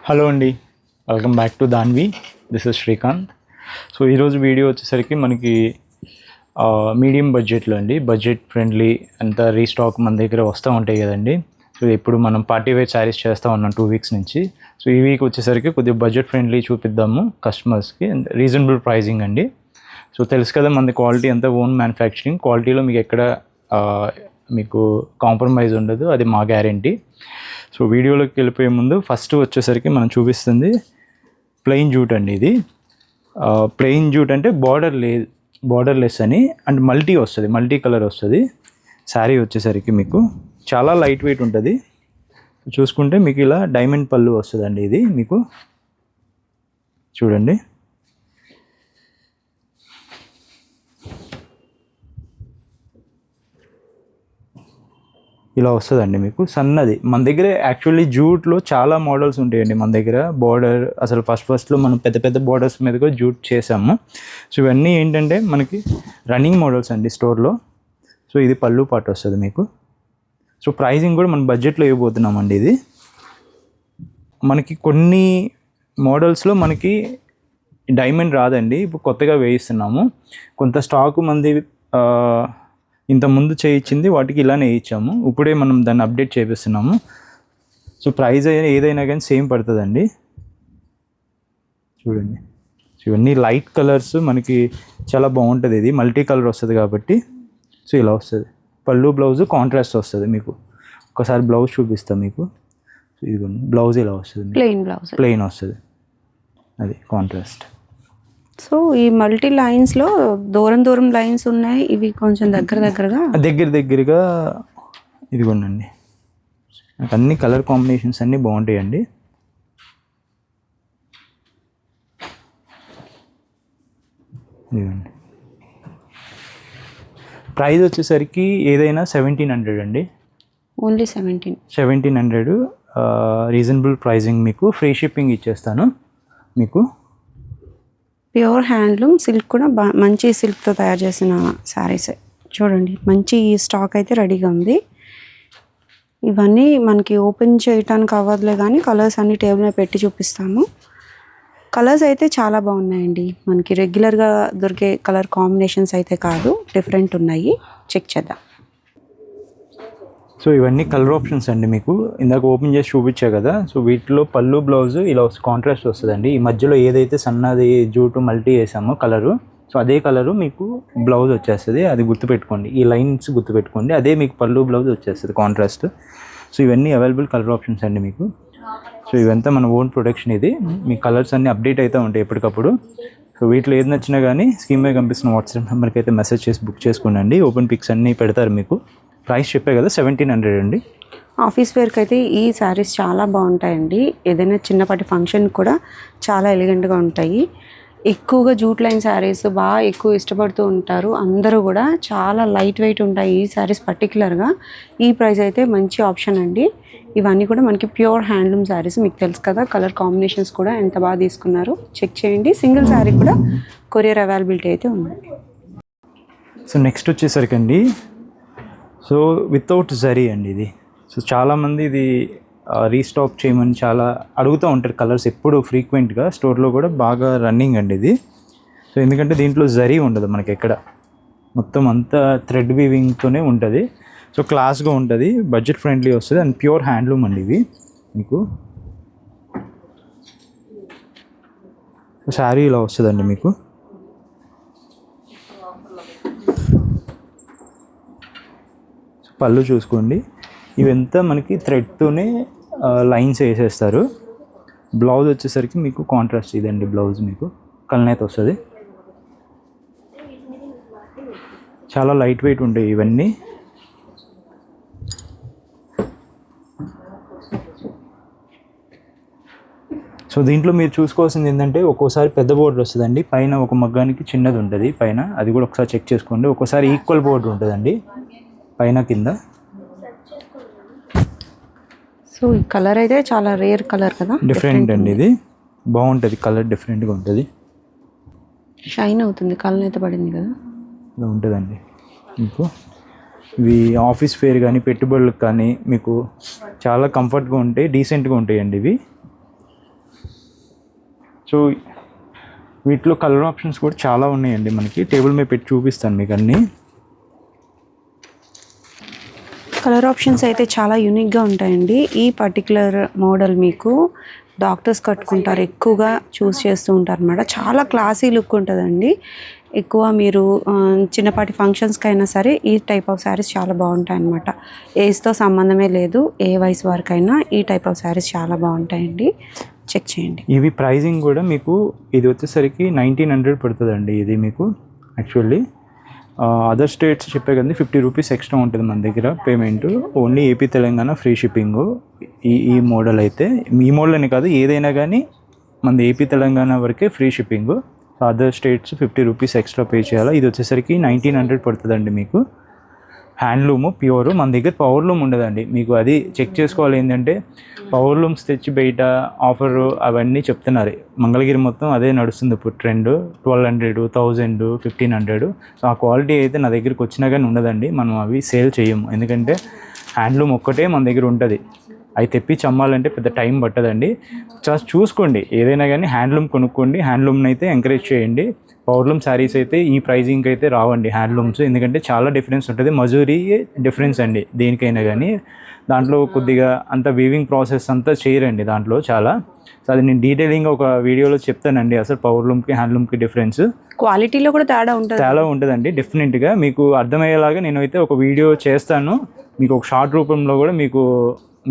Hello అండి, welcome back to Danvi. This is Srikanth. So ఈరోజు video వచ్చేసరికి మనకి మీడియం బడ్జెట్లో అండి, బడ్జెట్ ఫ్రెండ్లీ అంత రీస్టాక్ మన దగ్గర వస్తూ ఉంటాయి కదండి. సో ఇప్పుడు మనం పార్టీ వేర్ శారీస్ చేస్తూ ఉన్నాం 2 వీక్స్ నుంచి. సో ఈ వీక్ వచ్చేసరికి కొద్దిగా బడ్జెట్ ఫ్రెండ్లీ చూపిద్దాము కస్టమర్స్కి, రీజనబుల్ ప్రైజింగ్ అండి. సో తెలుసు కదా మనది క్వాలిటీ అంతా ఓన్ మ్యానుఫ్యాక్చరింగ్, క్వాలిటీలో మీకు ఎక్కడ మీకు కాంప్రమైజ్ ఉండదు, అది మా గ్యారంటీ. సో వీడియోలోకి వెళ్ళిపోయే ముందు ఫస్ట్ వచ్చేసరికి మనం చూపిస్తుంది ప్లెయిన్ జూట్ అండి. ఇది ప్లెయిన్ జూట్ అంటే బార్డర్లెస్ అని, అండ్ మల్టీ వస్తుంది, మల్టీ కలర్ వస్తుంది. శారీ వచ్చేసరికి మీకు చాలా లైట్ వెయిట్ ఉంటుంది. చూసుకుంటే మీకు ఇలా డైమండ్ పళ్ళు వస్తుందండి. ఇది మీకు చూడండి, ఇలా వస్తుందండి మీకు సన్నది. మన దగ్గర యాక్చువల్లీ జూట్లో చాలా మోడల్స్ ఉంటాయండి మన దగ్గర. బార్డర్ అసలు ఫస్ట్లో మనం పెద్ద పెద్ద బార్డర్స్ మీద కూడా జూట్ చేసాము. సో ఇవన్నీ ఏంటంటే మనకి రన్నింగ్ మోడల్స్ అండి స్టోర్లో. సో ఇది పళ్ళు పాటు వస్తుంది మీకు. సో ప్రైజింగ్ కూడా మనం బడ్జెట్లో ఇవ్వబోతున్నామండి. ఇది మనకి కొన్ని మోడల్స్లో మనకి డైమండ్ రాదండి, ఇప్పుడు కొత్తగా వేయిస్తున్నాము. కొంత స్టాకు మంది ఇంతకుముందు చేయించింది వాటికి ఇలానే వేయించాము, ఇప్పుడే మనం దాన్ని అప్డేట్ చేపిస్తున్నాము. సో ప్రైస్ ఏదైనా కానీ సేమ్ పడుతుందండి. చూడండి, ఇవన్నీ లైట్ కలర్స్ మనకి చాలా బాగుంటుంది. ఇది మల్టీ కలర్ వస్తుంది కాబట్టి. సో ఇలా వస్తుంది పళ్ళు, బ్లౌజ్ కాంట్రాస్ట్ వస్తుంది మీకు. ఒకసారి బ్లౌజ్ చూపిస్తాం మీకు. ఇది బ్లౌజ్ ఇలా వస్తుంది, ప్లెయిన్ వస్తుంది, అది కాంట్రాస్ట్. సో ఈ మల్టీ లైన్స్లో దూరం లైన్స్ ఉన్నాయి, ఇవి కొంచెం దగ్గరగా ఇదిగోండి. అన్ని కలర్ కాంబినేషన్స్ అన్నీ బాగుంటాయండి. ఇదిగోండి. ప్రైస్ వచ్చేసరికి ఏదైనా 1700 అండి, ఓన్లీ 1700. రీజనబుల్ ప్రైజింగ్, మీకు ఫ్రీ షిప్పింగ్ ఇచ్చేస్తాను. మీకు ప్యూర్ హ్యాండ్లూమ్ సిల్క్ కూడా మంచి సిల్క్తో తయారు చేసిన శారీస్ చూడండి. మంచి స్టాక్ అయితే రెడీగా ఉంది. ఇవన్నీ మనకి ఓపెన్ చేయటానికి అవ్వదులే కానీ కలర్స్ అన్ని టేబుల్ మీద పెట్టి చూపిస్తాము. కలర్స్ అయితే చాలా బాగున్నాయండి. మనకి రెగ్యులర్గా దొరికే కలర్ కాంబినేషన్స్ అయితే కాదు, డిఫరెంట్ ఉన్నాయి. చెక్ చేద్దాం. సో ఇవన్నీ కలర్ ఆప్షన్స్ అండి. మీకు ఇందాక ఓపెన్ చేసి చూపించా కదా. సో వీటిలో పళ్ళు, బ్లౌజ్ ఇలా కాంట్రాస్ట్ వస్తుందండి. ఈ మధ్యలో ఏదైతే సన్నది జూటు మల్టీ వేసామో కలరు, సో అదే కలరు మీకు బ్లౌజ్ వచ్చేస్తుంది. అది గుర్తుపెట్టుకోండి, ఈ లైన్స్ గుర్తుపెట్టుకోండి. అదే మీకు పళ్ళు, బ్లౌజ్ వచ్చేస్తుంది కాంట్రాస్ట్. సో ఇవన్నీ అవైలబుల్ కలర్ ఆప్షన్స్ అండి మీకు. సో ఇవంతా మన ఓన్ ప్రొడక్షన్. ఇది మీ కలర్స్ అన్నీ అప్డేట్ అవుతూ ఉంటాయి ఎప్పటికప్పుడు. సో వీటిలో ఏది నచ్చినా కానీ స్క్రీన్ మీద కనిపిస్తున్న వాట్సాప్ నెంబర్కి అయితే మెసేజ్ చేసి బుక్ చేసుకోండి. ఓపెన్ పిక్స్ అన్నీ పెడతారు మీకు. ప్రైస్ చెప్పే కదా 1700 అండి. ఆఫీస్ వేర్కి అయితే ఈ శారీస్ చాలా బాగుంటాయండి. ఏదైనా చిన్నపాటి ఫంక్షన్ కూడా చాలా ఎలిగెంట్గా ఉంటాయి. ఎక్కువగా జూట్ లైన్ శారీస్ బాగా ఎక్కువ ఇష్టపడుతూ ఉంటారు అందరూ కూడా. చాలా లైట్ వెయిట్ ఉంటాయి ఈ శారీస్ పర్టికులర్గా. ఈ ప్రైస్ అయితే మంచి ఆప్షన్ అండి. ఇవన్నీ కూడా మనకి ప్యూర్ హ్యాండ్లూమ్ శారీస్, మీకు తెలుసు కదా. కలర్ కాంబినేషన్స్ కూడా ఎంత బాగా తీసుకున్నారు, చెక్ చేయండి. సింగిల్ శారీ కూడా కొరియర్ అవైలబిలిటీ అయితే ఉంది. సో నెక్స్ట్ వచ్చేసరికి అండి, సో వితౌట్ జరీ అండి ఇది. సో చాలామంది ఇది రీస్టాక్ చేయమని చాలా అడుగుతూ ఉంటారు. కలర్స్ ఎప్పుడు ఫ్రీక్వెంట్గా స్టోర్లో కూడా బాగా రన్నింగ్ అండి ఇది. సో ఎందుకంటే దీంట్లో జరీ ఉండదు మనకి ఎక్కడ, మొత్తం అంతా థ్రెడ్ వీవింగ్తోనే ఉంటుంది. సో క్లాస్గా ఉంటుంది, బడ్జెట్ ఫ్రెండ్లీ వస్తుంది, అండ్ ప్యూర్ హ్యాండ్లూమ్ అండి ఇవి మీకు. శారీ ఇలా వస్తుందండి మీకు. పళ్ళు చూసుకోండి, ఇవంతా మనకి థ్రెడ్తోనే లైన్స్ వేసేస్తారు. బ్లౌజ్ వచ్చేసరికి మీకు కాంట్రాస్ట్ ఇదండి. బ్లౌజ్ మీకు కల్నేత వస్తుంది. చాలా లైట్ వెయిట్ ఉంటాయి ఇవన్నీ. సో దీంట్లో మీరు చూసుకోవాల్సింది ఏంటంటే, ఒక్కోసారి పెద్ద బోర్డర్ వస్తుందండి, పైన ఒక మగ్గానికి చిన్నది ఉంటుంది పైన, అది కూడా ఒకసారి చెక్ చేసుకోండి. ఒక్కోసారి ఈక్వల్ బోర్డర్ ఉంటుందండి పైన కింద. సో ఈ కలర్ అయితే చాలా రేర్ కలర్ కదా, డిఫరెంట్ అండి. ఇది బాగుంటుంది, కలర్ డిఫరెంట్గా ఉంటుంది, షైన్ అవుతుంది. కలర్ అయితే పడింది కదా, ఇలా ఉంటుందండి మీకు. ఇవి ఆఫీస్ ఫేర్ కానీ పెట్టుబడులకు కానీ మీకు చాలా కంఫర్ట్గా ఉంటాయి, డీసెంట్గా ఉంటాయండి ఇవి. సో వీటిలో కలర్ ఆప్షన్స్ కూడా చాలా ఉన్నాయండి మనకి. టేబుల్ మీద పెట్టి చూపిస్తాను మీకు అన్నీ. కలర్ ఆప్షన్స్ అయితే చాలా యూనిక్గా ఉంటాయండి. ఈ పర్టికులర్ మోడల్ మీకు డాక్టర్స్ కట్టుకుంటారు, ఎక్కువగా చూస్ చేస్తూ ఉంటారు అన్నమాట. చాలా క్లాసీ లుక్ ఉంటుందండి. ఎక్కువ మీరు చిన్నపాటి ఫంక్షన్స్కి అయినా సరే ఈ టైప్ ఆఫ్ శారీస్ చాలా బాగుంటాయి అన్నమాట. ఏజ్తో సంబంధమే లేదు, ఏ వయసు వరకైనా ఈ టైప్ ఆఫ్ శారీస్ చాలా బాగుంటాయండి. చెక్ చేయండి. ఇవి ప్రైజింగ్ కూడా మీకు ఇది వచ్చేసరికి 1900 పడుతుందండి. ఇది మీకు యాక్చువల్లీ అదర్ స్టేట్స్ చెప్పే కదండి 50 రూపీస్ ఎక్స్ట్రా ఉంటుంది మన దగ్గర payment. Only AP Telangana free shipping. ఈ మోడల్ అయితే ఈ మోడల్ అని కాదు, ఏదైనా కానీ మన ఏపీ తెలంగాణ వరకే free shipping. Other states 50 rupees extra pay చేయాలి. ఇది వచ్చేసరికి 1900 పడుతుందండి మీకు. Handloom pure. మన దగ్గర పవర్లూమ్ ఉండదండి. మీకు అది చెక్ చేసుకోవాలి. ఏంటంటే పవర్లూమ్స్ తెచ్చి బయట ఆఫర్ అవన్నీ చెప్తున్నారు. మంగళగిరి మొత్తం అదే నడుస్తుంది ఇప్పుడు ట్రెండ్. 1200, 1000, 1500. సో ఆ క్వాలిటీ అయితే నా దగ్గరికి వచ్చినా కానీ ఉండదండి. మనం అవి సేల్ చేయము. ఎందుకంటే హ్యాండ్లూమ్ ఒక్కటే మన దగ్గర ఉంటుంది. అవి తెప్పించి అమ్మాలంటే పెద్ద టైం పట్టదండి. చూసుకోండి, ఏదైనా కానీ హ్యాండ్లూమ్ కొనుక్కోండి. హ్యాండ్లూమ్ని అయితే ఎంకరేజ్ చేయండి. పవర్లూమ్ శారీస్ అయితే ఈ ప్రైజింగ్కి అయితే రావండి హ్యాండ్లూమ్స్. ఎందుకంటే చాలా డిఫరెన్స్ ఉంటుంది. మజూరీ డిఫరెన్స్ అండి దేనికైనా కానీ. దాంట్లో కొద్దిగా అంత వీవింగ్ ప్రాసెస్ అంతా చేయరండి దాంట్లో చాలా. సో అది నేను డీటెయిలింగ్ ఒక వీడియోలో చెప్తానండి అసలు పవర్లూమ్కి హ్యాండ్లూమ్కి డిఫరెన్స్. క్వాలిటీలో కూడా చాలా ఉంటుందండి. డెఫినెట్గా మీకు అర్థమయ్యేలాగా నేనైతే ఒక వీడియో చేస్తాను. మీకు ఒక షార్ట్ రూపంలో కూడా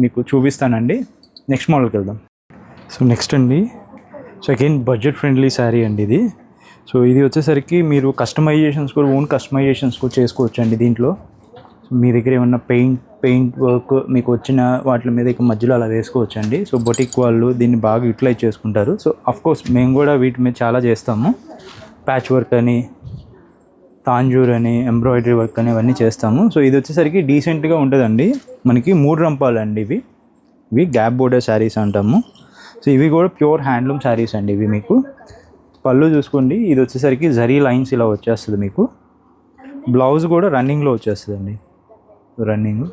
మీకు చూపిస్తానండి. నెక్స్ట్ మోడల్కి వెళ్దాం. సో నెక్స్ట్ అండి, so again budget friendly sari అండి ఇది. సో ఇది వచ్చేసరికి మీరు కస్టమైజేషన్స్ కూడా ఓన్ కస్టమైజేషన్స్ కూడా చేసుకోవచ్చు అండి దీంట్లో. సో మీ దగ్గర ఏమన్నా పెయింట్ వర్క్ మీకు వచ్చిన వాటి మీద ఇక మధ్యలో అలా వేసుకోవచ్చు అండి. సో బొటిక్ వాళ్ళు దీన్ని బాగా యూటిలైజ్ చేసుకుంటారు. సో అఫ్కోర్స్ మేము కూడా వీటి మీద చాలా చేస్తాము. ప్యాచ్ వర్క్ అని, తాంజూర్ అని, ఎంబ్రాయిడరీ వర్క్ అని ఇవన్నీ చేస్తాము. సో ఇది వచ్చేసరికి డీసెంట్గా ఉంటుందండి. మనకి 3 రంపాలు అండి ఇవి గ్యాప్ బోర్డర్ శారీస్ అంటాము. సో ఇవి కూడా ప్యూర్ హ్యాండ్లూమ్ శారీస్ అండి ఇవి. మీకు పళ్ళు చూసుకోండి, ఇది వచ్చేసరికి జరీ లైన్స్ ఇలా వచ్చేస్తుంది మీకు. బ్లౌజ్ కూడా రన్నింగ్లో వచ్చేస్తుందండి, రన్నింగ్.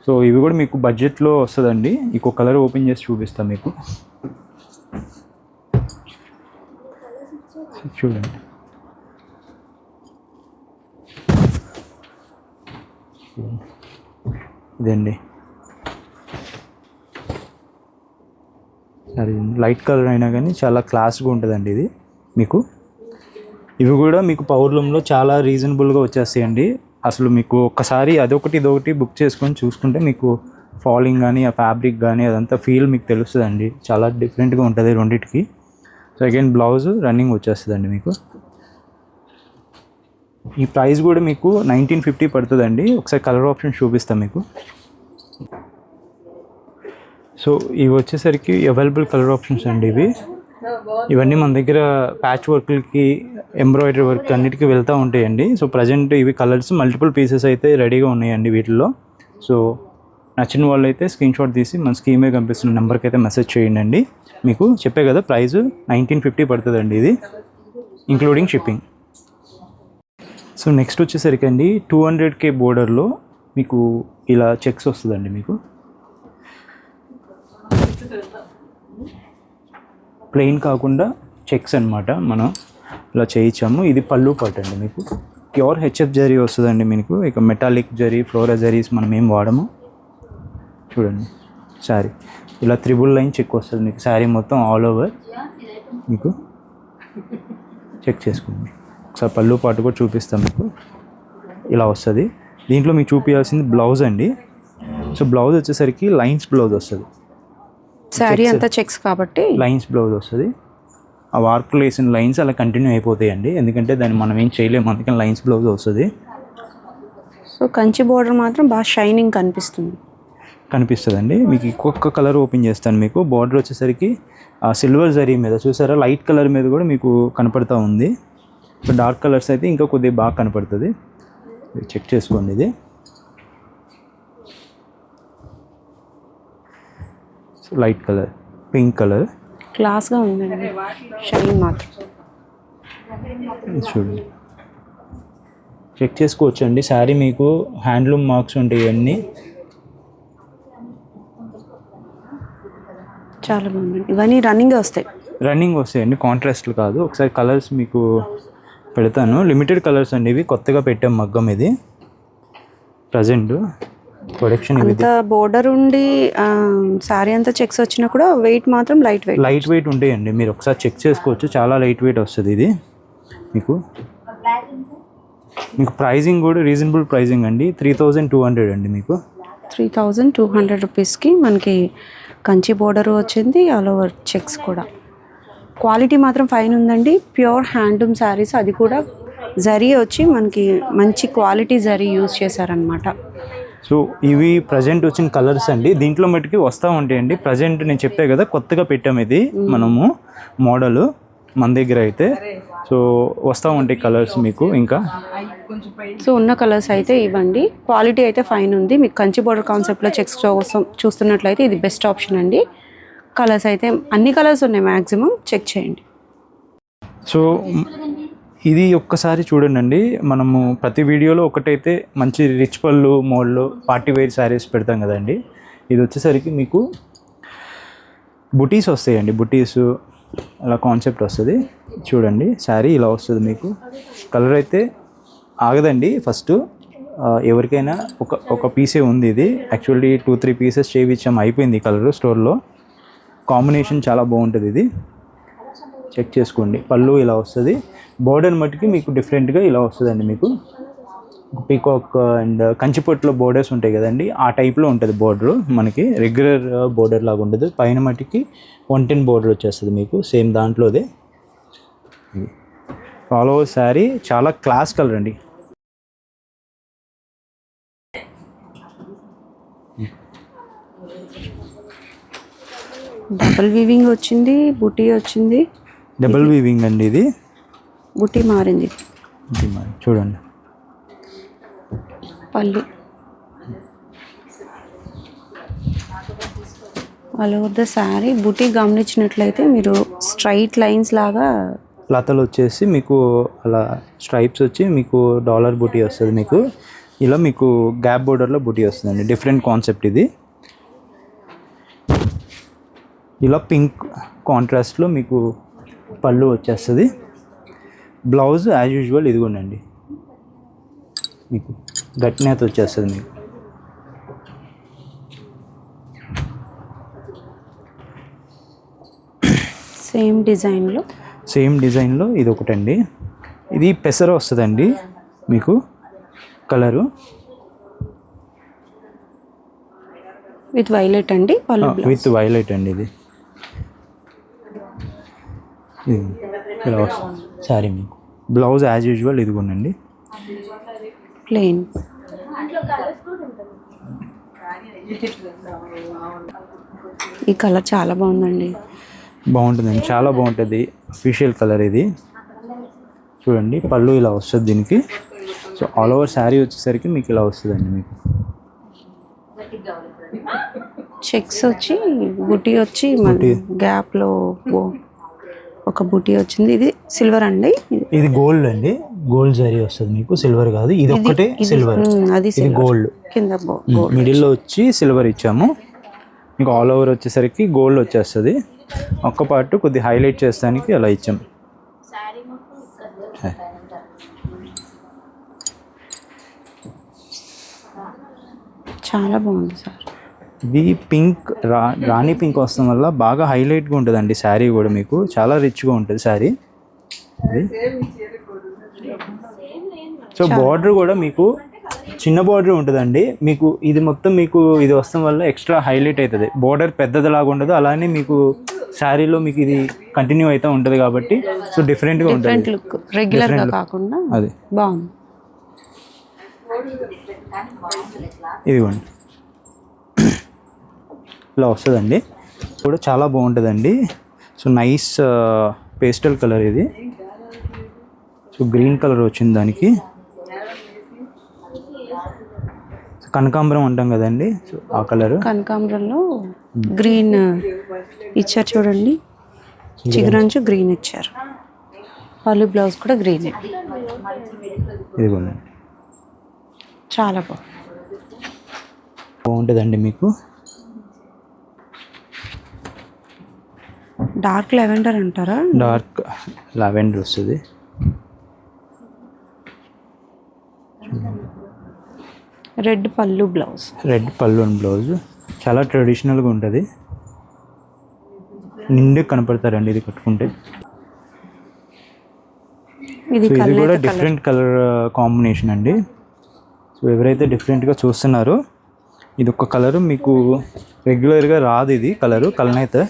సో ఇవి కూడా మీకు బడ్జెట్లో వస్తుందండి. ఇంకో కలర్ ఓపెన్ చేసి చూపిస్తాను మీకు, చూడండి. ఇదండి అది లైట్ కలర్ అయినా కానీ చాలా క్లాస్గా ఉంటుందండి ఇది మీకు. ఇవి కూడా మీకు పవర్లూమ్లో చాలా రీజనబుల్గా వచ్చేస్తాయండి. అసలు మీకు ఒక్కసారి అదొకటి ఇదొకటి బుక్ చేసుకొని చూసుకుంటే మీకు ఫాలింగ్ కానీ ఆ ఫ్యాబ్రిక్ కానీ అదంతా ఫీల్ మీకు తెలుస్తుందండి. చాలా డిఫరెంట్గా ఉంటుంది రెండింటికి. సో అగైన్ బ్లౌజ్ రన్నింగ్ వచ్చేస్తుందండి మీకు. ఈ ప్రైస్ కూడా మీకు 1950 పడుతుందండి. ఒకసారి కలర్ ఆప్షన్ చూపిస్తాం మీకు. సో ఇవి వచ్చేసరికి అవైలబుల్ కలర్ ఆప్షన్స్ అండి ఇవన్నీ మన దగ్గర ప్యాచ్ వర్క్లకి, ఎంబ్రాయిడరీ వర్క్ అన్నిటికీ వెళ్తూ ఉంటాయండి. సో ప్రజెంట్ ఇవి కలర్స్ మల్టిపుల్ పీసెస్ అయితే రెడీగా ఉన్నాయండి వీటిల్లో. సో నచ్చిన వాళ్ళు అయితే స్క్రీన్ షాట్ తీసి మన స్కీమే కనిపిస్తున్న నెంబర్కి అయితే మెసేజ్ చేయండి. మీకు చెప్పే కదా ప్రైస్ 1950 పడుతుందండి ఇది, ఇంక్లూడింగ్ షిప్పింగ్. సో నెక్స్ట్ వచ్చేసరికి అండి 200K బోర్డర్లో మీకు ఇలా చెక్స్ వస్తుందండి. మీకు ప్లెయిన్ కాకుండా చెక్స్ అనమాట మనం ఇలా చేయించాము. ఇది పళ్ళు పాటు అండి మీకు. ప్యూర్ హెచ్ఎఫ్ జరీ వస్తుందండి మీకు. ఇక మెటాలిక్ జరీ, ఫ్లోరా జరీస్ మనం ఏం వాడము. చూడండి శారీ ఇలా 3 లైన్ చెక్ వస్తుంది మీకు. శారీ మొత్తం ఆల్ ఓవర్ మీకు చెక్ చేసుకోండి. ఒకసారి పళ్ళు పాటు కూడా చూపిస్తాం మీకు. ఇలా వస్తుంది. దీంట్లో మీకు చూపించాల్సింది బ్లౌజ్ అండి. సో బ్లౌజ్ వచ్చేసరికి లైన్స్ బ్లౌజ్ వస్తుంది. శారీ అంతా చెక్స్ కాబట్టి లైన్స్ బ్లౌజ్ వస్తుంది. ఆ వార్పులు వేసిన లైన్స్ అలా కంటిన్యూ అయిపోతాయండి. ఎందుకంటే దాన్ని మనం ఏం చేయలేము, అందుకని లైన్స్ బ్లౌజ్ వస్తుంది. సో కంచి బోర్డర్ మాత్రం బాగా షైనింగ్ కనిపిస్తుందండి మీకు. ఇంకొక కలర్ ఓపెన్ చేస్తాను మీకు. బార్డర్ వచ్చేసరికి సిల్వర్ జరీ మీద చూసారా, లైట్ కలర్ మీద కూడా మీకు కనపడుతూ ఉంది. డార్క్ కలర్స్ అయితే ఇంకా కొద్దిగా బాగా కనపడుతుంది. చెక్ చేసుకోండి. ఇది లైట్ కలర్, పింక్ కలర్, క్లాస్గా ఉందండి. షైనింగ్ మాత్రం చూడండి, చెక్ చేసుకోవచ్చండి. శారీ మీకు హ్యాండ్లూమ్ మార్క్స్ ఉంటాయి అన్నీ. చాలా బాగుంది. ఇవన్నీ రన్నింగ్ వస్తాయి. రన్నింగ్ వస్తాయండి, కాంట్రాస్ట్లు కాదు. ఒకసారి కలర్స్ మీకు పెడతాను. లిమిటెడ్ కలర్స్ అండి ఇవి, కొత్తగా పెట్టాం మగ్గం ఇది ప్రజెంట్ ప్రొడక్షన్. అంత బోర్డర్ ఉండి శారీ అంతా చెక్స్ వచ్చినా కూడా వెయిట్ మాత్రం లైట్ వెయిట్ ఉంటాయండి. మీరు ఒకసారి చెక్ చేసుకోవచ్చు, చాలా లైట్ వెయిట్ వస్తుంది ఇది మీకు. ప్రైజింగ్ కూడా రీజనబుల్ ప్రైజింగ్ అండి, 3200 అండి మీకు. 3200 రూపీస్కి మనకి కంచి బోర్డర్ వచ్చింది, ఆల్ ఓవర్ చెక్స్ కూడా. క్వాలిటీ మాత్రం ఫైన్ ఉందండి. ప్యూర్ హ్యాండ్లూమ్ శారీస్, అది కూడా జరీ వచ్చి మనకి మంచి క్వాలిటీ జరీ యూజ్ చేశారనమాట. సో ఇవి ప్రజెంట్ వచ్చిన కలర్స్ అండి. దీంట్లో మట్టుకి వస్తూ ఉంటాయండి. ప్రజెంట్ నేను చెప్పే కదా, కొత్తగా పెట్టాము ఇది మనము మోడల్ మన దగ్గర అయితే. సో వస్తూ ఉంటాయి కలర్స్ మీకు ఇంకా. సో ఉన్న కలర్స్ అయితే ఇవ్వండి. క్వాలిటీ అయితే ఫైన్ ఉంది. మీకు కంచి బోర్డర్ కాన్సెప్ట్లో చెక్స్ కోసం చూస్తున్నట్లయితే ఇది బెస్ట్ ఆప్షన్ అండి. కలర్స్ అయితే అన్ని కలర్స్ ఉన్నాయి, మ్యాక్సిమం చెక్ చేయండి. సో ఇది ఒక్కసారి చూడండి. మనము ప్రతి వీడియోలో ఒకటైతే మంచి రిచ్ పళ్ళు మోడల్ పార్టీ వేర్ శారీస్ పెడతాం కదండి. ఇది వచ్చేసరికి మీకు బుటీస్ వస్తాయండి, బుటీస్ అలా కాన్సెప్ట్ వస్తుంది. చూడండి శారీ ఇలా వస్తుంది మీకు. కలర్ అయితే ఆగదండి. ఫస్ట్ ఎవరికైనా ఒక పీసే ఉంది ఇది. యాక్చువల్లీ 2-3 పీసెస్ చేయించాము, అయిపోయింది ఈ కలర్ స్టోర్లో. కాంబినేషన్ చాలా బాగుంటుంది ఇది, చెక్ చేసుకోండి. పళ్ళు ఇలా వస్తుంది. బోర్డర్ మట్టుకి మీకు డిఫరెంట్గా ఇలా వస్తుందండి మీకు. పీకాక్ అండ్ కంచిపొట్టులో బోర్డర్స్ ఉంటాయి కదండి, ఆ టైప్లో ఉంటుంది బోర్డర్. మనకి రెగ్యులర్ బోర్డర్ లాగా ఉండదు. పైన మట్టుకి 110 బోర్డర్ వచ్చేస్తుంది మీకు, సేమ్ దాంట్లోదే. ఆల్ ఓవర్ శారీ చాలా క్లాస్ కలర్ అండి. డబుల్ వీవింగ్ వచ్చింది, బుటీ వచ్చింది. డబుల్ వీవింగ్ అండి ఇది. బుటీ మారింది చూడండి. పళ్ళు ఆల్ ఓవర్ ద శారీ. బుటీ గమనించినట్లయితే మీరు స్ట్రైట్ లైన్స్ లాగా లతలు వచ్చేసి మీకు అలా స్ట్రైప్స్ వచ్చి మీకు డాలర్ బుటీ వస్తుంది మీకు. ఇలా మీకు గ్యాప్ బోర్డర్లో బుటీ వస్తుందండి. డిఫరెంట్ కాన్సెప్ట్ ఇది. ఇలా పింక్ కాంట్రాస్ట్లో మీకు పళ్ళు వచ్చేస్తుంది. బ్లౌజ్ యాజ్ యూజువల్ ఇదిగోండి మీకు గట్టినేత వచ్చేస్తుంది మీకు. సేమ్ డిజైన్లో ఇది ఒకటండి. ఇది పెసర వస్తుందండి మీకు కలరు, విత్ వైలెట్ అండి. విత్ వైలెట్ అండి ఇది. ఇలా వస్తుంది సారీ మీకు. బ్లౌజ్ యాజ్ యూజువల్ ఇదిగోండి ప్లెయిన్. ఈ కలర్ చాలా బాగుందండి. బాగుంటుందండి, చాలా బాగుంటుంది. అఫీషియల్ కలర్ ఇది. చూడండి పళ్ళు ఇలా వస్తుంది దీనికి. సో ఆల్ ఓవర్ శారీ వచ్చేసరికి మీకు ఇలా వస్తుందండి మీకు. చెక్స్ వచ్చి బుటీ వచ్చి గ్యాప్లో ఒక బుటీ వచ్చింది. ఇది సిల్వర్ అండి. ఇది గోల్డ్ అండి, గోల్డ్ జరీ వస్తుంది మీకు, సిల్వర్ కాదు. ఇది ఒక్కటే సిల్వర్, అది గోల్డ్. కింద మిడిల్లో వచ్చి సిల్వర్ ఇచ్చాము. ఇంకా ఆల్ ఓవర్ వచ్చేసరికి గోల్డ్ వచ్చేస్తుంది. ఒక్క పార్ట్ కొద్ది హైలైట్ చేస్తానికి అలా ఇచ్చాం. చాలా బాగుంది సార్. ఇది పింక్ రాణి పింక్ వస్తాం వల్ల బాగా హైలైట్గా ఉంటుందండి శారీ కూడా మీకు. చాలా రిచ్గా ఉంటుంది శారీ. సో బార్డర్ కూడా మీకు చిన్న బార్డర్ ఉంటుందండి మీకు. ఇది మొత్తం మీకు ఇది వస్తాం వల్ల ఎక్స్ట్రా హైలైట్ అవుతుంది. బార్డర్ పెద్దదిలాగా ఉండదు, అలానే మీకు శారీలో మీకు ఇది కంటిన్యూ అవుతూ ఉంటుంది కాబట్టి సో డిఫరెంట్గా ఉంటుంది. లుక్ రెగ్యులర్గా కాకుండా అది బాగుంది. ఇదిగోండి ఇలా వస్తుందండి. కూడా చాలా బాగుంటుందండి. సో నైస్ పేస్టల్ కలర్ ఇది. సో గ్రీన్ కలర్ వచ్చింది దానికి. కనకాంబరం అంటాం కదండి, సో ఆ కలర్. కనకాంబరంలో గ్రీన్ ఇచ్చారు చూడండి, చిగురంచు గ్రీన్ ఇచ్చారు. పళ్ళు బ్లౌజ్ కూడా గ్రీన్. ఇదిగోండి చాలా బాగుంటుందండి మీకు. డార్క్ లెవెండర్ అంటారా? డార్క్ లావెండర్ వస్తుంది. రెడ్ పళ్ళు బ్లౌజ్. రెడ్ పళ్ళు అండ్ బ్లౌజ్ చాలా ట్రెడిషనల్గా ఉంటుంది. నిండు కనపడతారండి ఇది కట్టుకుంటే. ఇది సో ఇది కూడా డిఫరెంట్ కలర్ కాంబినేషన్ అండి. సో ఎవరైతే డిఫరెంట్గా చూస్తున్నారో ఇది ఒక కలరు మీకు రెగ్యులర్గా రాదు, ఇది కలరు కలనైతే.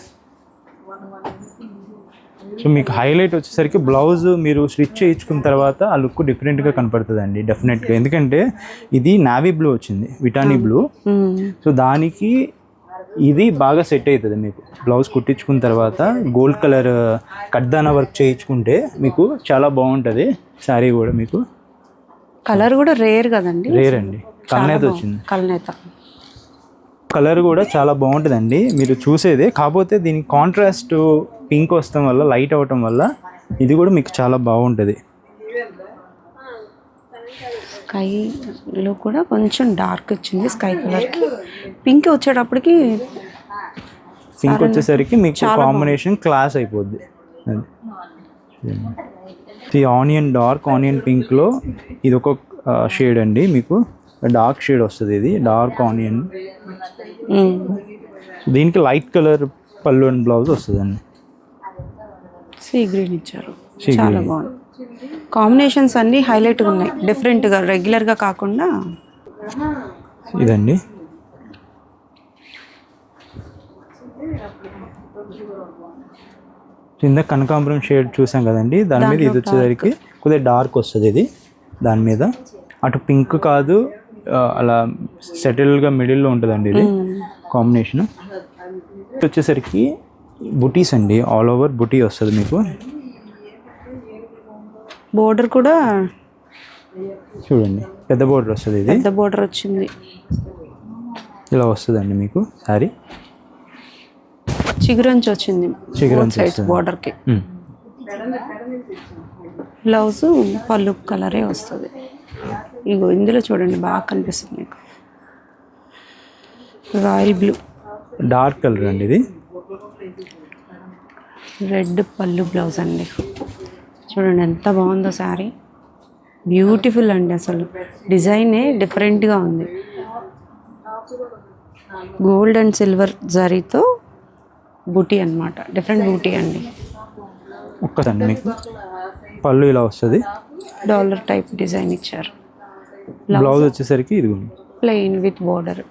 సో మీకు హైలైట్ వచ్చేసరికి బ్లౌజ్ మీరు స్టిచ్ చేయించుకున్న తర్వాత ఆ లుక్ డిఫరెంట్గా కనపడుతుంది అండి డెఫినెట్గా. ఎందుకంటే ఇది నావీ బ్లూ వచ్చింది, విటానీ బ్లూ. సో దానికి ఇది బాగా సెట్ అవుతుంది మీకు. బ్లౌజ్ కుట్టించుకున్న తర్వాత గోల్డ్ కలర్ కడ్దానా వర్క్ చేయించుకుంటే మీకు చాలా బాగుంటుంది శారీ కూడా. మీకు కలర్ కూడా రేర్ కదండి? రేర్ అండి, కలనేత వచ్చింది. కలనేత కలర్ కూడా చాలా బాగుంటుందండి మీరు చూసేదే. కాకపోతే దీనికి కాంట్రాస్ట్ పింక్ వస్తాం వల్ల, లైట్ అవ్వటం వల్ల ఇది కూడా మీకు చాలా బాగుంటుంది. స్కైలో కూడా కొంచెం డార్క్ వచ్చింది స్కై కలర్కి. పింక్ వచ్చేటప్పటికి పింక్ వచ్చేసరికి మీకు కాంబినేషన్ క్లాస్ అయిపోద్ది. ఈ ఆనియన్, డార్క్ ఆనియన్ పింక్లో ఇది ఒక షేడ్ అండి, మీకు డార్క్ షేడ్ వస్తుంది. ఇది డార్క్ ఆనియన్, దీనికి లైట్ కలర్ పళ్ళు అండ్ బ్లౌజ్ వస్తుంది అండి. సీ గ్రీన్ ఇచ్చారు, చాలా బాగుంది. కాంబినేషన్స్ అన్నీ హైలైట్గా ఉన్నాయి, డిఫరెంట్గా, రెగ్యులర్గా కాకుండా. ఇదండి కింద కనకాంబరం షేడ్ చూసాం కదండి, దాని మీద ఇది వచ్చేసరికి కొద్దిగా డార్క్ వస్తుంది. ఇది దాని మీద అటు పింక్ కాదు, అలా సెటిల్గా మిడిల్లో ఉంటుందండి ఇది కాంబినేషన్. వచ్చేసరికి బుటీస్ అండి, ఆల్ ఓవర్ బుటీ వస్తుంది మీకు. బోర్డర్ కూడా చూడండి పెద్ద బోర్డర్ వస్తుంది, ఇది పెద్ద బోర్డర్ వచ్చింది. ఇలా వస్తుందండి మీకు శారీ. చిగురంచి వచ్చింది బోర్డర్కి. బ్లౌజ్ పళ్ళు కలరే వస్తుంది. ఇగో ఇందులో చూడండి బాగా కనిపిస్తుంది మీకు, రాయల్ బ్లూ డార్క్ కలర్ అండి. ఇది రెడ్ పళ్ళు బ్లౌజ్ అండి. చూడండి ఎంత బాగుందో శారీ, బ్యూటిఫుల్ అండి. అసలు డిజైనే డిఫరెంట్గా ఉంది. గోల్డ్ అండ్ సిల్వర్ జరీతో బూటీ అన్నమాట, డిఫరెంట్ బూటీ అండి. ఒక్కదండి మీకు పళ్ళు ఇలా వస్తుంది, డాలర్ టైప్ డిజైన్ ఇచ్చారు. బ్లౌజ్ వచ్చేసరికి ఇది plain with border.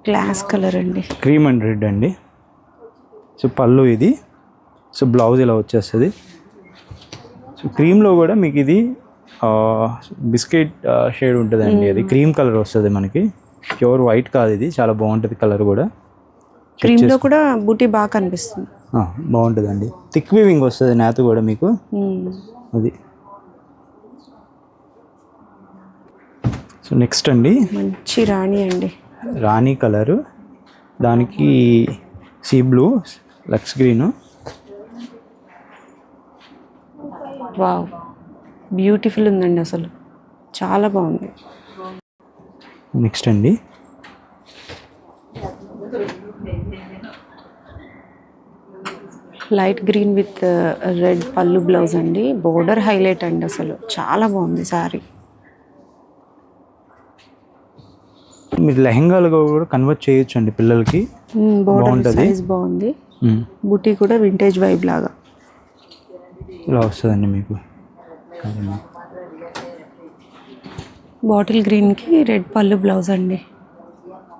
Glass colour అండి, క్రీమ్ అండ్ రెడ్ అండి. సో పళ్ళు ఇది, సో బ్లౌజ్ ఇలా వచ్చేస్తుంది. సో క్రీమ్లో కూడా మీకు ఇది బిస్కెట్ షేడ్ ఉంటుందండి, అది క్రీమ్ కలర్ వస్తుంది మనకి, ప్యూర్ వైట్ కాదు ఇది. చాలా బాగుంటుంది కలర్ కూడా. క్రీమ్లో కూడా బూటీ బాగా కనిపిస్తుంది, బాగుంటుందండి. థిక్ వీవింగ్ వస్తుంది నేత కూడా మీకు. అది సో నెక్స్ట్ అండి మంచి రాణి అండి, రాణి కలరు, దానికి sea blue, lux green. Wow beautiful ఉందండి, అసలు చాలా బాగుంది. నెక్స్ట్ అండి లైట్ గ్రీన్ విత్ రెడ్ పళ్ళు బ్లౌజ్ అండి. బోర్డర్ హైలైట్ అండి, అసలు చాలా బాగుంది శారీ. మీరు లెహంగాలుగా కూడా కన్వర్ట్ చేయొచ్చు అండి పిల్లలకి, బోర్డర్ సైజ్ బాగుంది. బుటీ కూడా వింటేజ్ వైబ్ లాగా ఇలా వస్తుందండి మీకు. బాటిల్ గ్రీన్కి రెడ్ పళ్ళు బ్లౌజ్ అండి.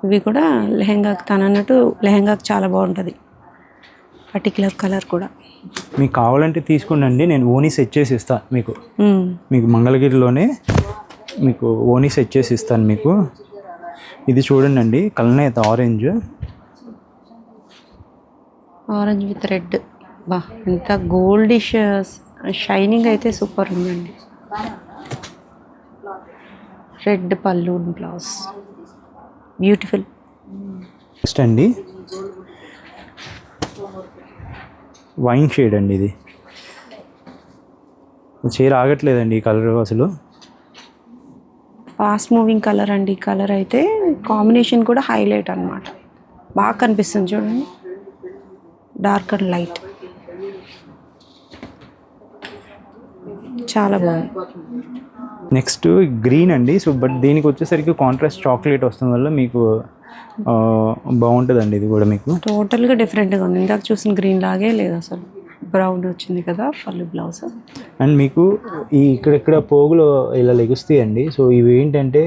ఇవి కూడా లెహంగాకి తనన్నట్టు లెహంగాకి చాలా బాగుంటుంది, పర్టికులర్ కలర్ కూడా. మీకు కావాలంటే తీసుకోండి, నేను ఓనీ సెట్ చేసి ఇస్తాను మీకు. మీకు మంగళగిరిలోనే మీకు ఓనీ సెట్ చేసి ఇస్తాను మీకు. ఇది చూడండి అండి, కలనేత ఆరెంజ్, ఆరెంజ్ విత్ రెడ్. బా ఎంత గోల్డిష్ షైనింగ్ అయితే సూపర్ ఉందండి. రెడ్ పళ్ళు బ్లౌజ్, బ్యూటిఫుల్. నెక్స్ట్ అండి వైన్ షేడ్ అండి. ఇది చీర ఆగట్లేదండి ఈ కలర్, అసలు ఫాస్ట్ మూవింగ్ కలర్ అండి. కలర్ అయితే కాంబినేషన్ కూడా హైలైట్ అన్నమాట. బాగా కనిపిస్తుంది చూడండి, డార్క్ అండ్ లైట్, చాలా బాగుంది. నెక్స్ట్ గ్రీన్ అండి. సో బట్ దీనికి వచ్చేసరికి కాంట్రాస్ట్ చాక్లెట్ వస్తుంది వల్ల మీకు బాగుంటుందండి ఇది కూడా మీకు. టోటల్గా డిఫరెంట్గా ఉంది, ఇందాక చూసిన గ్రీన్ లాగే లేదు అసలు. బ్రౌన్ వచ్చింది కదా పళ్ళు బ్లౌజ్. అండ్ మీకు ఈ ఇక్కడెక్కడ పోగులు ఇలా లెగుస్తాయండి. సో ఇవి ఏంటంటే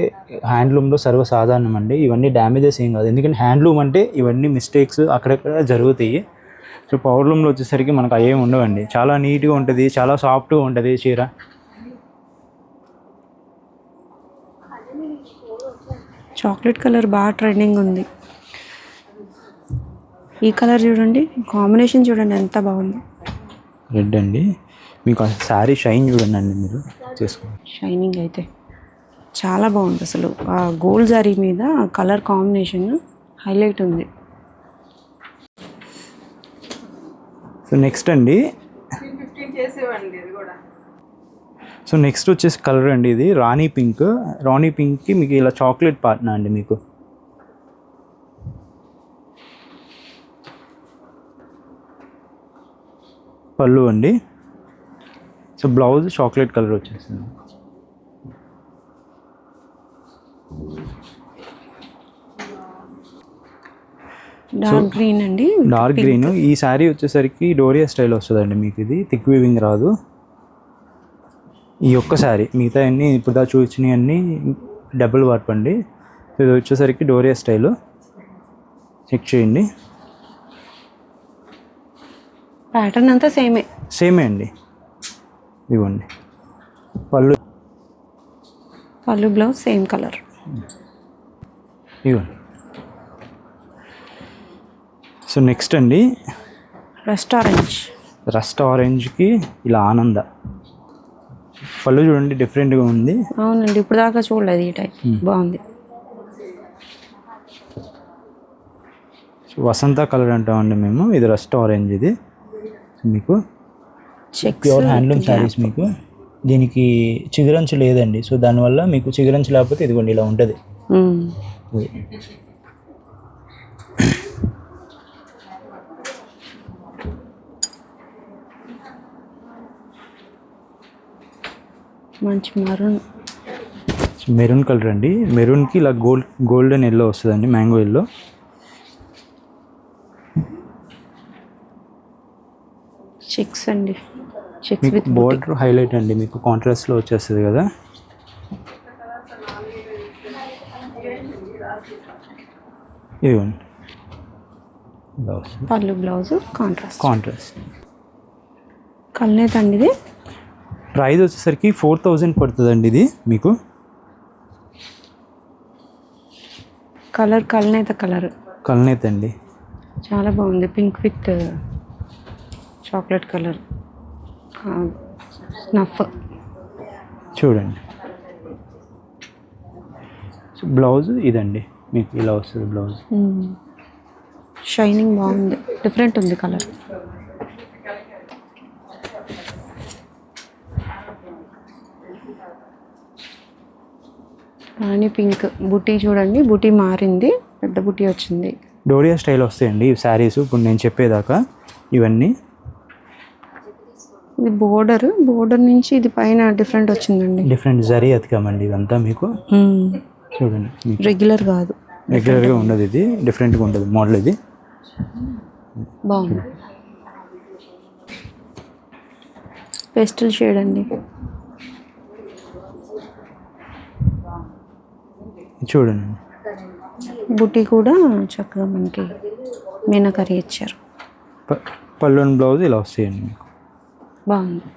హ్యాండ్లూమ్లో సర్వసాధారణం అండి. ఇవన్నీ డ్యామేజెస్ ఏం కాదు, ఎందుకంటే హ్యాండ్లూమ్ అంటే ఇవన్నీ మిస్టేక్స్ అక్కడక్కడ జరుగుతాయి. సో పవర్లూమ్లో వచ్చేసరికి మనకు అవేమి ఉండవండి. చాలా నీట్గా ఉంటుంది, చాలా సాఫ్ట్గా ఉంటుంది చీర. చాక్లెట్ కలర్ బాగా ట్రెండింగ్ ఉంది. ఈ కలర్ చూడండి, కాంబినేషన్ చూడండి ఎంత బాగుంది. రెడ్ అండి. మీకు ఆ శారీ షైన్ చూడండి అండి, మీరు చేసుకోండి. షైనింగ్ అయితే చాలా బాగుంది అసలు. ఆ గోల్డ్ జరీ మీద కలర్ కాంబినేషన్ హైలైట్ ఉంది. సో నెక్స్ట్ అండి, సో నెక్స్ట్ వచ్చేసి కలర్ అండి, ఇది రాణి పింక్. రాణి పింక్కి మీకు ఇలా చాక్లెట్ పార్ట్నా అండి మీకు. పళ్ళు అండి. సో బ్లౌజ్ చాక్లెట్ కలర్ వచ్చేసింది. డార్క్ గ్రీన్ అండి, డార్క్ గ్రీన్. ఈ శారీ వచ్చేసరికి డోరియా స్టైల్ వస్తుందండి మీకు, ఇది థిక్ వీవింగ్ రాదు. ఈ ఒక్క శారీ, మిగతా అన్నీ ఇప్పుడు దా చూసినవి అన్నీ డబుల్ వార్ప్ అండి. ఇది వచ్చేసరికి డోరియా స్టైలు. చెక్ చేయండి, ప్యాటర్న్ అంతా సేమే అండి. ఇవ్వండి పళ్ళు బ్లౌజ్ సేమ్ కలర్. ఇవ్వండి. సో నెక్స్ట్ అండి, రస్ట్ ఆరెంజ్కి ఇలా ఆనంద. పళ్ళు చూడండి డిఫరెంట్గా ఉంది. అవునండి, ఇప్పుడు దాకా చూడలేదు ఈ టైప్. బాగుంది. సో వసంత కలర్ అంటామండి మేము. ఇది రస్ట్ ఆరెంజ్. ఇది మీకు ప్యూర్ హ్యాండ్లూమ్ శారీస్. మీకు దీనికి చిగురంచు లేదండి. సో దానివల్ల మీకు చిగురంచు లేకపోతే ఇదిగోండి ఇలా ఉంటుంది. మంచి మెరూన్ కలర్ అండి. మెరూన్కి ఇలా గోల్డెన్ ఎల్లో వస్తుందండి, మ్యాంగో ఎల్లో. చెక్స్ అండి, మీకు బోర్డర్ హైలైట్ అండి, మీకు కాంట్రాస్ట్లో వచ్చేస్తుంది కదా. ఇదిగోండి పళ్ళు బ్లౌజ్ కాంట్రాస్ట్. కల్నేత అండి. ఇది ప్రైస్ వచ్చేసరికి 4000 పడుతుందండి ఇది మీకు. కలర్ కల్నేత అండి, చాలా బాగుంది. Pink with chocolate colour snuff. చూడండి. బ్లౌజ్ ఇదండి మీకు ఇలా వస్తుంది బ్లౌజ్. షైనింగ్ బాగుంది, డిఫరెంట్ ఉంది కలర్. రాణి పింక్ బుటీ చూడండి, బుటీ మారింది, పెద్ద బుటీ వచ్చింది. డోరియా స్టైల్ వస్తాయండి ఈ శారీస్ ఇప్పుడు నేను చెప్పేదాకా. ఇవన్నీ ఇది బోర్డర్ నుంచి ఇది పైన డిఫరెంట్ వచ్చిందండి. డిఫరెంట్ జరీ అతికామండి ఇదంతా మీకు. చూడండి, రెగ్యులర్గా ఉండదు, ఇది డిఫరెంట్గా ఉంటుంది మోడల్. ఇది బాగుంది, పేస్టల్ షేడ్ అండి. చూడండి, బుటీ కూడా చక్కగా మనకి మీనాకరీ ఇచ్చారు. పళ్ళు అండ్ బ్లౌజ్ ఇలా వస్తాయండి మీకు. బాగుంది.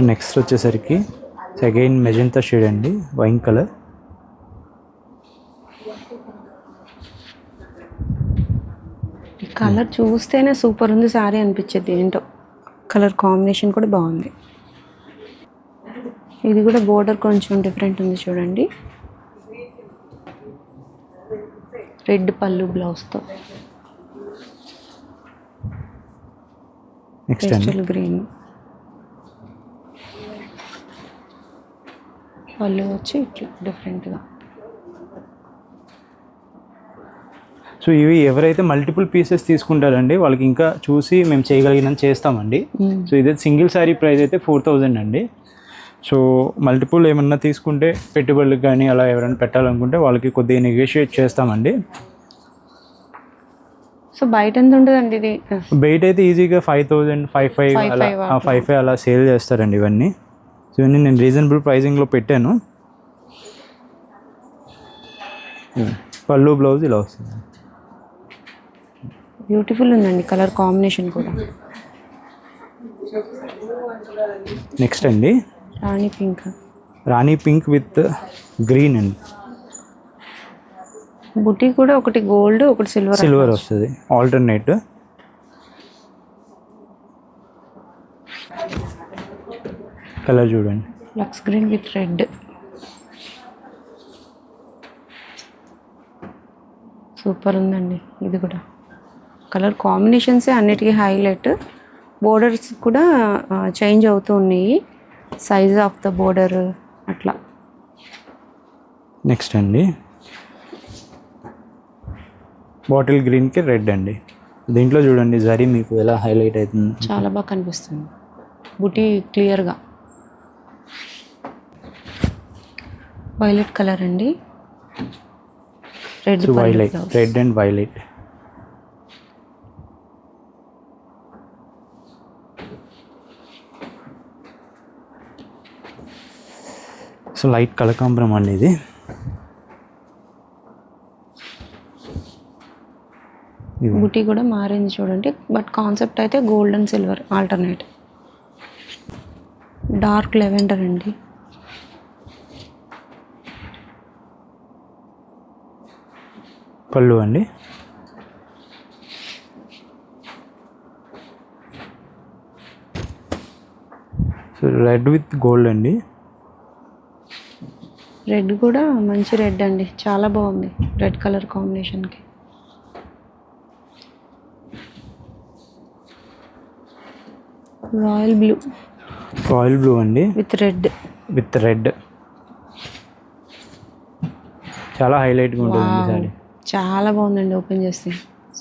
నెక్స్ట్ వచ్చేసరికి అగైన్ మెజెంతా షేడ్ అండి, వైన్ కలర్. ఈ కలర్ చూస్తేనే సూపర్ ఉంది శారీ అనిపించేది. ఏంటో కలర్ కాంబినేషన్ కూడా బాగుంది. ఇది కూడా బోర్డర్ కొంచెం డిఫరెంట్ ఉంది చూడండి, రెడ్ పళ్ళు బ్లౌజ్తో. పేస్టల్ గ్రీన్ పళ్ళు వచ్చి ఇట్లా డిఫరెంట్గా. సో ఇవి ఎవరైతే మల్టిపుల్ పీసెస్ తీసుకుంటారండి వాళ్ళకి ఇంకా చూసి మేము చేయగలిగినంత చేస్తామండి. సో ఇదే సింగిల్ శారీ ప్రైస్ అయితే 4,000 అండి. సో మల్టిపుల్ ఏమన్నా తీసుకుంటే పెట్టుబడులకు కానీ అలా ఎవరైనా పెట్టాలనుకుంటే వాళ్ళకి కొద్దిగా నెగోషియేట్ చేస్తామండి. సో బయట ఎంత ఉంటుందండి ఇది? బయట అయితే ఈజీగా 5,000, 5,500 అలా సేల్ చేస్తారండి ఇవన్నీ. సో ఇవన్నీ నేను రీజనబుల్ ప్రైజింగ్లో పెట్టాను. పళ్ళు బ్లౌజ్ ఇలా వస్తుంది. బ్యూటిఫుల్ ఉందండి కలర్ కాంబినేషన్ కూడా. నెక్స్ట్ అండి రాణి పింక్ విత్ గ్రీన్ అండి. బుటీ కూడా ఒకటి గోల్డ్ ఒకటి సిల్వర్ వస్తుంది ఆల్టర్నేట్. కలర్ చూడండి, lux green with red. Super ఉందండి ఇది కూడా. కలర్ కాంబినేషన్సే అన్నిటికీ హైలైట్. బోర్డర్స్ కూడా చేంజ్ అవుతూ ఉన్నాయి, సైజ్ ఆఫ్ ద బోర్డర్ అట్లా. నెక్స్ట్ అండి బాటిల్ గ్రీన్కి రెడ్ అండి. దీంట్లో చూడండి జరీ మీకు ఎలా హైలైట్ అవుతుంది, చాలా బాగా కనిపిస్తుంది బుటీ క్లియర్గా. వైలెట్ కలర్ అండి, red and violet. So light కలకాంబరం అండి ఇది. బుటీ కూడా మారింది చూడండి, బట్ కాన్సెప్ట్ అయితే gold and silver alternate. Dark lavender అండి. పళ్ళు అండి. సో రెడ్ విత్ గోల్డ్ అండి. రెడ్ కూడా మంచి రెడ్ అండి, చాలా బాగుంది రెడ్ కలర్ కాంబినేషన్కి. రాయల్ బ్లూ అండి విత్ రెడ్ చాలా హైలైట్గా ఉంటుంది సారీ. చాలా బాగుందండి, ఓపెన్ చేస్తే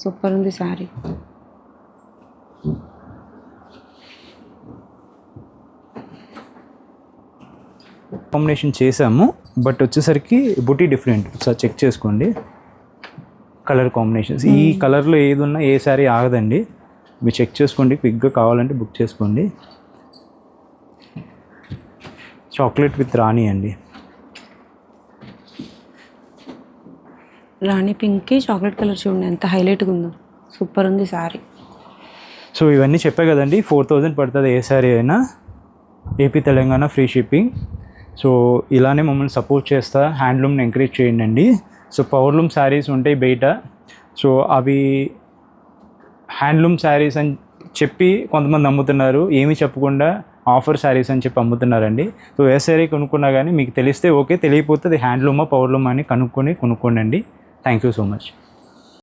సూపర్ ఉంది సారీ. కాంబినేషన్ చేసాము బట్ వచ్చేసరికి బుటీ డిఫరెంట్. ఒకసారి చెక్ చేసుకోండి కలర్ కాంబినేషన్స్. ఈ కలర్లో ఏది ఉన్నా ఏ సారీ ఆగదండి, మీరు చెక్ చేసుకోండి. క్విక్గా కావాలంటే బుక్ చేసుకోండి. చాక్లెట్ విత్ రాణి అండి. రాణి పింక్కి చాక్లెట్ కలర్ చూడండి ఎంత హైలైట్గా ఉందో, సూపర్ ఉంది సారీ. సో ఇవన్నీ చెప్పా కదండి, 4,000 పడుతుంది ఏ సారీ అయినా. AP Telangana free shipping. So ఇలానే మమ్మల్ని సపోర్ట్ చేస్తా, హ్యాండ్లూమ్ని ఎంకరేజ్ చేయండి. సో పవర్లూమ్ శారీస్ ఉంటాయి బయట, సో అవి హ్యాండ్లూమ్ శారీస్ అని చెప్పి కొంతమంది అమ్ముతున్నారు, ఏమీ చెప్పకుండా ఆఫర్ శారీస్ అని చెప్పి అమ్ముతున్నారండి. సో ఏ శారీ కొనుక్కున్నా కానీ మీకు తెలిస్తే ఓకే, తెలియకపోతే అది హ్యాండ్లూమా పవర్లూమా అని కొనుక్కోండి. Thank you so much.